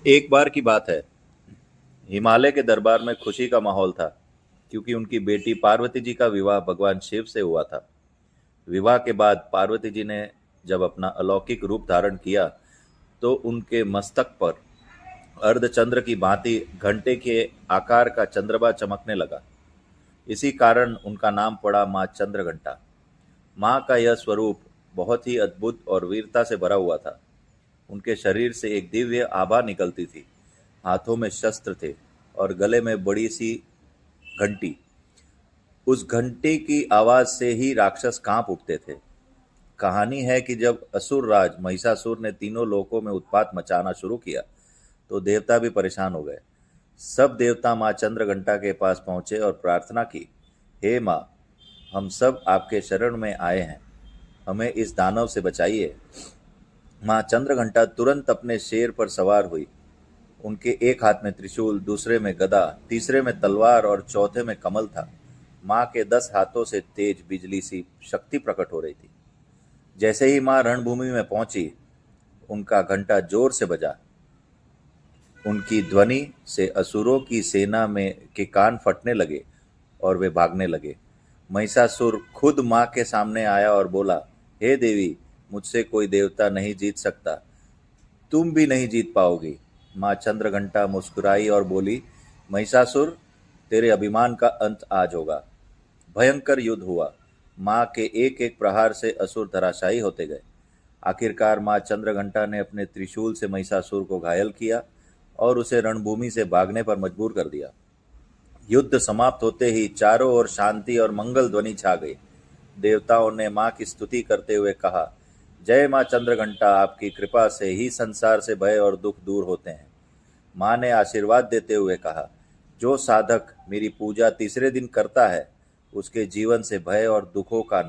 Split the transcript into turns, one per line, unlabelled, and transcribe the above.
एक बार की बात है, हिमालय के दरबार में खुशी का माहौल था, क्योंकि उनकी बेटी पार्वती जी का विवाह भगवान शिव से हुआ था। विवाह के बाद पार्वती जी ने जब अपना अलौकिक रूप धारण किया, तो उनके मस्तक पर अर्धचंद्र की भांति घंटे के आकार का चंद्रमा चमकने लगा। इसी कारण उनका नाम पड़ा माँ चंद्रघंटा। माँ का यह स्वरूप बहुत ही अद्भुत और वीरता से भरा हुआ था। उनके शरीर से एक दिव्य आभा निकलती थी, हाथों में शस्त्र थे और गले में बड़ी सी घंटी। उस घंटे की आवाज से ही राक्षस कांप उठते थे। कहानी है कि जब असुर राज महिषासुर ने तीनों लोकों में उत्पात मचाना शुरू किया, तो देवता भी परेशान हो गए। सब देवता माँ चंद्रघंटा के पास पहुंचे और प्रार्थना की, हे माँ, हम सब आपके शरण में आए हैं, हमें इस दानव से बचाइए। माँ चंद्रघंटा तुरंत अपने शेर पर सवार हुई। उनके एक हाथ में त्रिशूल, दूसरे में गदा, तीसरे में तलवार और चौथे में कमल था। माँ के 10 हाथों से तेज बिजली सी शक्ति प्रकट हो रही थी। जैसे ही माँ रणभूमि में पहुंची, उनका घंटा जोर से बजा। उनकी ध्वनि से असुरों की सेना में के कान फटने लगे और वे भागने लगे। महिषासुर खुद माँ के सामने आया और बोला, हे देवी, मुझसे कोई देवता नहीं जीत सकता, तुम भी नहीं जीत पाओगी। माँ चंद्रघंटा मुस्कुराई और बोली, महिषासुर, तेरे अभिमान का अंत आज होगा। भयंकर युद्ध हुआ। माँ के एक एक प्रहार से असुर धराशायी होते गए। आखिरकार माँ चंद्रघंटा ने अपने त्रिशूल से महिषासुर को घायल किया और उसे रणभूमि से भागने पर मजबूर कर दिया। युद्ध समाप्त होते ही चारों ओर शांति और मंगल ध्वनि छा गई। देवताओं ने माँ की स्तुति करते हुए कहा, जय माँ चंद्रघंटा, आपकी कृपा से ही संसार से भय और दुख दूर होते हैं। माँ ने आशीर्वाद देते हुए कहा, जो साधक मेरी पूजा तीसरे दिन करता है, उसके जीवन से भय और दुखों का